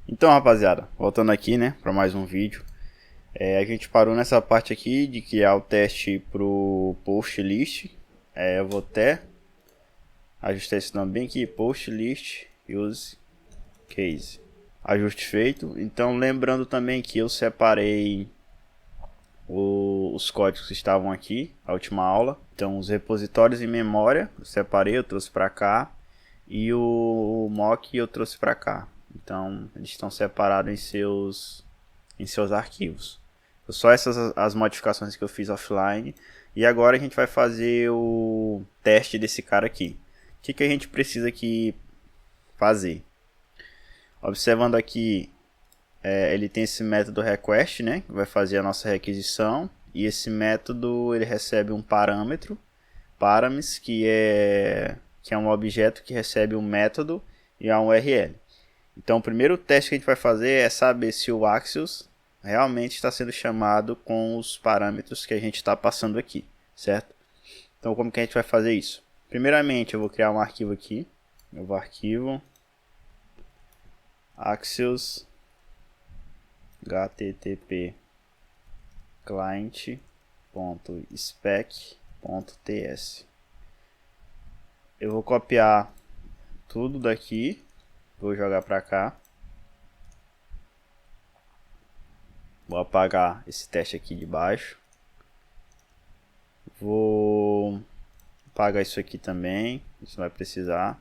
Então, rapaziada, voltando aqui, né, para mais um vídeo. A gente parou nessa parte aqui de criar o teste pro post list. Eu vou até ajustar esse nome bem aqui, post list use case. Ajuste feito. Então, lembrando também que eu separei os códigos que estavam aqui, a última aula. Então, os repositórios em memória, eu separei, eu trouxe para cá. E o mock eu trouxe para cá. Então, eles estão separados em seus arquivos. Só essas as modificações que eu fiz offline. E agora a gente vai fazer o teste desse cara aqui. O que a gente precisa aqui fazer? Observando aqui, ele tem esse método request, né? Que vai fazer a nossa requisição. E esse método ele recebe um parâmetro, parames, que é um objeto que recebe um método e a URL. Então o primeiro teste que a gente vai fazer é saber se o Axios realmente está sendo chamado com os parâmetros que a gente está passando aqui, certo? Então como que a gente vai fazer isso? Primeiramente eu vou criar um arquivo aqui, novo arquivo, Axios http client.spec.ts. Eu vou copiar tudo daqui, vou jogar para cá. Vou apagar esse teste aqui de baixo. Vou apagar isso aqui também, isso não vai precisar.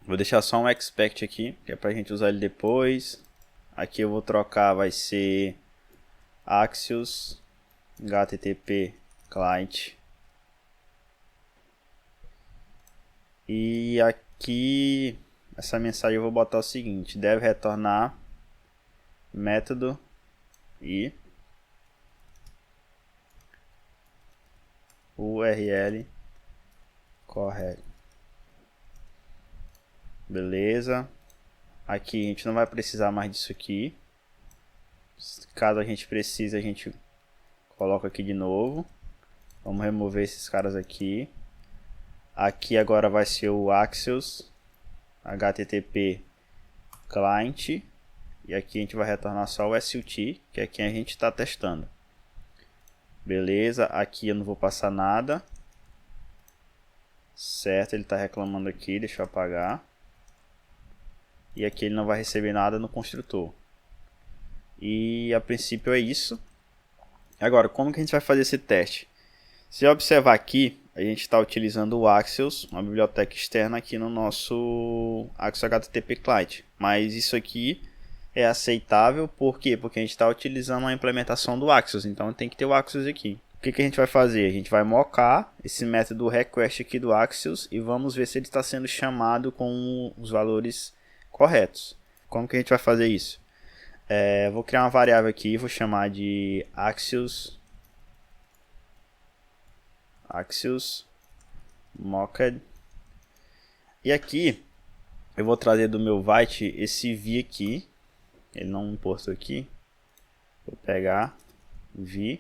Vou deixar só um expect aqui, que é para a gente usar ele depois. Aqui eu vou trocar, vai ser Axios http client. E aqui, essa mensagem eu vou botar o seguinte: deve retornar método e URL correto. Beleza. Aqui a gente não vai precisar mais disso aqui. Caso a gente precise, a gente coloca aqui de novo. Vamos remover esses caras aqui. Aqui agora vai ser o Axios http client. E aqui a gente vai retornar só o SUT, que é quem a gente está testando. Beleza, aqui eu não vou passar nada. Certo, ele está reclamando aqui, deixa eu apagar. E aqui ele não vai receber nada no construtor. E a princípio é isso. Agora, como que a gente vai fazer esse teste? Se observar aqui, a gente está utilizando o Axios, uma biblioteca externa aqui no nosso Axios HTTP Client. Mas isso aqui é aceitável, por quê? Porque a gente está utilizando a implementação do Axios, então tem que ter o Axios aqui. O que a gente vai fazer? A gente vai mocar esse método request aqui do Axios e vamos ver se ele está sendo chamado com os valores corretos. Como que a gente vai fazer isso? Vou criar uma variável aqui, vou chamar de Axios mocked. E aqui eu vou trazer do meu Vite esse v aqui. Ele não importou aqui. Vou pegar v.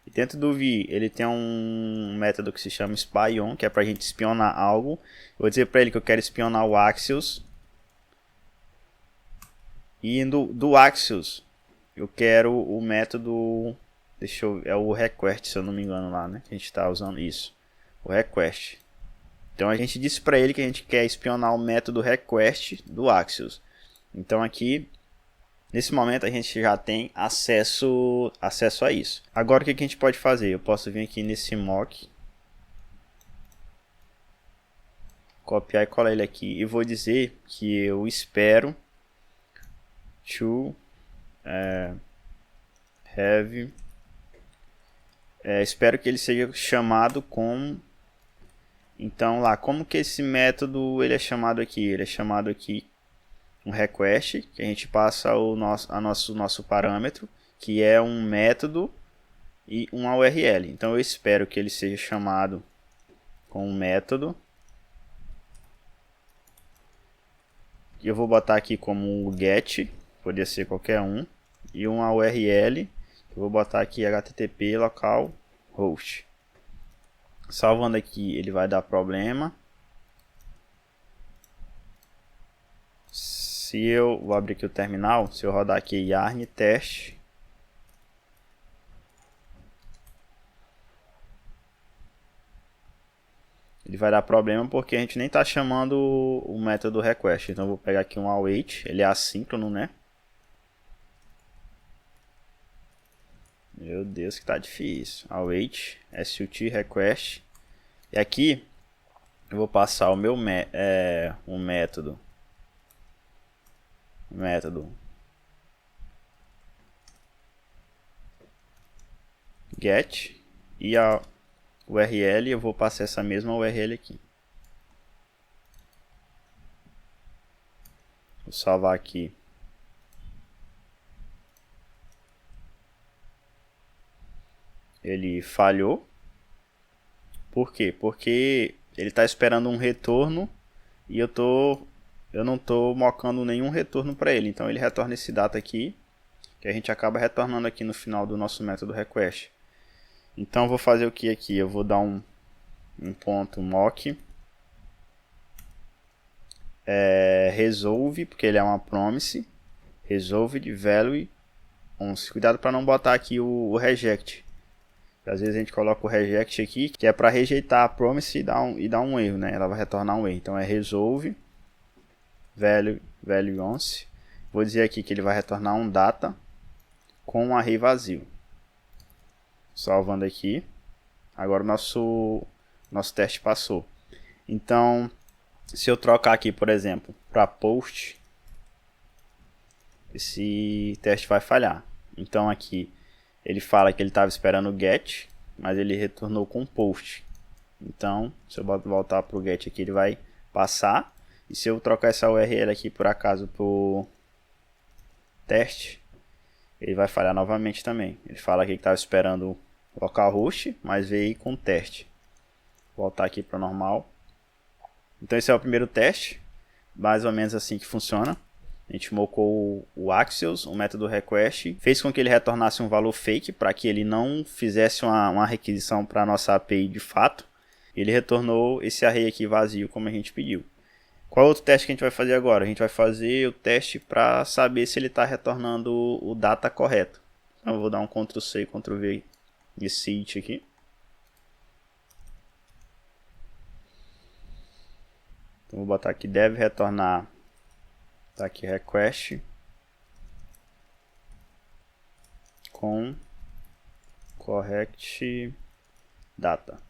E dentro do v ele tem um método que se chama spyon, que é para a gente espionar algo. Eu vou dizer para ele que eu quero espionar o Axios. E do Axios eu quero o método, é o request, se eu não me engano lá, né? Que a gente está usando isso, o request. Então a gente disse para ele que a gente quer espionar o método request do Axios. Então aqui, nesse momento, a gente já tem acesso a isso. Agora o que a gente pode fazer? Eu posso vir aqui nesse mock, copiar e colar ele aqui e vou dizer que eu espero espero que ele seja chamado com. Então lá, como que esse método ele é chamado aqui? Ele é chamado aqui um request, que a gente passa o nosso parâmetro, que é um método e uma URL. Então eu espero que ele seja chamado com um método. E eu vou botar aqui como get, poderia ser qualquer um, e uma URL. Eu vou botar aqui http localhost. Salvando aqui, ele vai dar problema. Se eu vou abrir aqui o terminal, se eu rodar aqui yarn test, ele vai dar problema porque a gente nem está chamando o método request. Então eu vou pegar aqui um await, ele é assíncrono, né? Meu Deus, que tá difícil. Await, SUT request. E aqui eu vou passar o meu método get, e a URL eu vou passar essa mesma URL aqui. Vou salvar aqui. Ele falhou. Por quê? Porque ele está esperando um retorno e eu não estou mocando nenhum retorno para ele. Então ele retorna esse data aqui, que a gente acaba retornando aqui no final do nosso método request. Então eu vou fazer o que aqui? Eu vou dar um ponto mock resolve, porque ele é uma promise, resolve de value 11. Cuidado para não botar aqui o reject. Às vezes a gente coloca o reject aqui, que é para rejeitar a promise e dar um erro, né? Ela vai retornar um erro. Então é resolve value 11. Vou dizer aqui que ele vai retornar um data com um array vazio. Salvando aqui. Agora o nosso teste passou. Então, se eu trocar aqui, por exemplo, para post, esse teste vai falhar. Então aqui ele fala que ele estava esperando o get, mas ele retornou com post. Então, se eu voltar para o get aqui, ele vai passar. E se eu trocar essa URL aqui por acaso para o teste, ele vai falhar novamente também. Ele fala aqui que estava esperando localhost, mas veio com teste. Vou voltar aqui para o normal. Então esse é o primeiro teste, mais ou menos assim que funciona. A gente mocou o Axios, o método request, fez com que ele retornasse um valor fake para que ele não fizesse uma requisição para a nossa API de fato. Ele retornou esse array aqui vazio como a gente pediu. Qual outro teste que a gente vai fazer agora? A gente vai fazer o teste para saber se ele está retornando o data correto. Então eu vou dar um Ctrl+C, Ctrl+V de seed aqui. Então vou botar aqui deve retornar. Tá aqui request com correct data.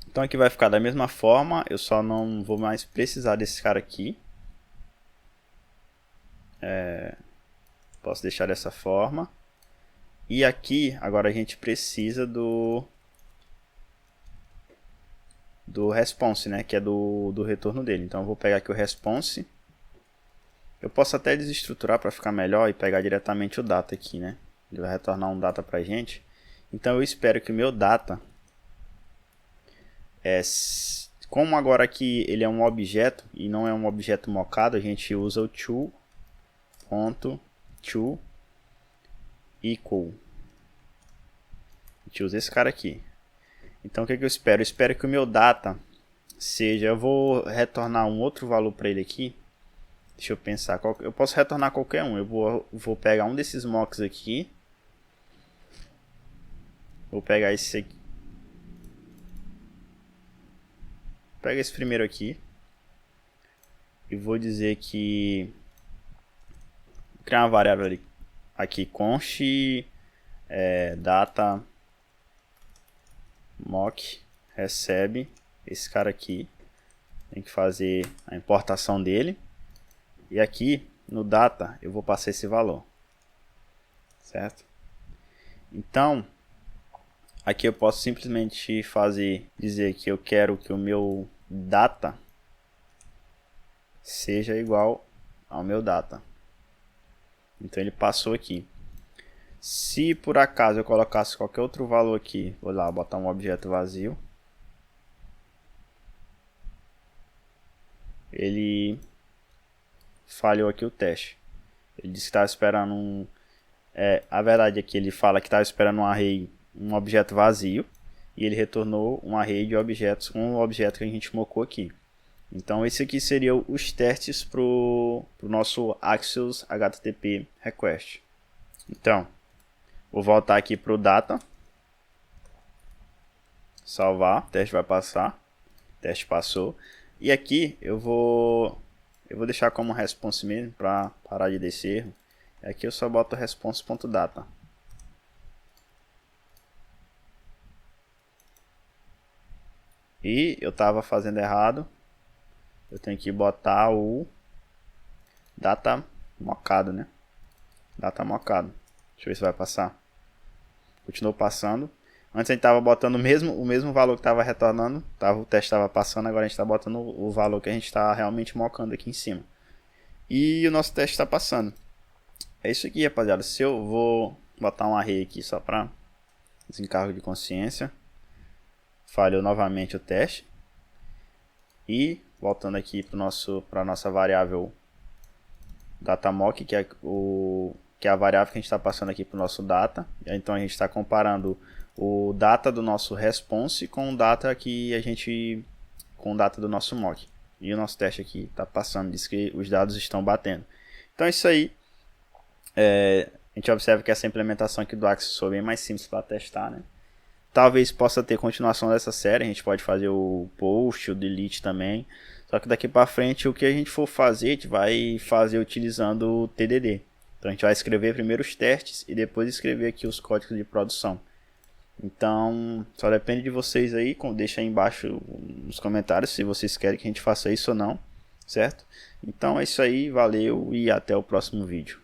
Então aqui vai ficar da mesma forma, eu só não vou mais precisar desse cara aqui. Posso deixar dessa forma. E aqui agora a gente precisa do response, né, que é do retorno dele. Então eu vou pegar aqui o response. Eu posso até desestruturar para ficar melhor e pegar diretamente o data aqui, né? Ele vai retornar um data para a gente. Então eu espero que o meu data, como agora aqui ele é um objeto e não é um objeto mocado, a gente usa o to.toEqual. A gente usa esse cara aqui. Então o que eu espero? Eu espero que o meu data seja, eu vou retornar um outro valor para ele aqui. Deixa eu pensar, eu posso retornar qualquer um. Eu vou pegar um desses mocks aqui. Vou pegar esse aqui. Pega esse primeiro aqui. E vou dizer que vou criar uma variável aqui, const data mock recebe esse cara aqui. Tem que fazer a importação dele. E aqui no data eu vou passar esse valor, certo? Então aqui eu posso simplesmente dizer que eu quero que o meu data seja igual ao meu data. Então ele passou aqui. Se por acaso eu colocasse qualquer outro valor aqui, vou lá botar um objeto vazio, ele falhou aqui o teste. Ele disse que estava esperando a verdade é que ele fala que estava esperando um objeto vazio, e ele retornou um array de objetos com o objeto que a gente mocou aqui. Então esse aqui seriam os testes para o nosso Axios HTTP Request. Então, vou voltar aqui para o Data. Salvar, o teste vai passar. O teste passou. E aqui eu vou deixar como response mesmo para parar de descer erro. Aqui eu só boto response.data. E eu estava fazendo errado. Eu tenho que botar o data mocado, né? Data mocado. Deixa eu ver se vai passar. Continuou passando. Antes a gente estava botando o mesmo valor que estava retornando. O teste estava passando, agora a gente está botando o valor que a gente está realmente mocando aqui em cima. E o nosso teste está passando. É isso aqui, rapaziada. Se eu vou botar um array aqui só para desencargo de consciência. Falhou novamente o teste. E voltando aqui para a nossa variável datamock, que é a variável que a gente está passando aqui para o nosso data. Então a gente está comparando o data do nosso response com o data com o data do nosso mock. E o nosso teste aqui está passando, diz que os dados estão batendo. Então é isso aí. A gente observa que essa implementação aqui do Axios foi bem mais simples para testar, né? Talvez possa ter continuação dessa série, a gente pode fazer o post, o delete também. Só que daqui para frente o que a gente for fazer, a gente vai fazer utilizando o TDD. Então a gente vai escrever primeiro os testes e depois escrever aqui os códigos de produção. Então só depende de vocês aí, deixa aí embaixo nos comentários se vocês querem que a gente faça isso ou não, certo? Então é isso aí, valeu e até o próximo vídeo.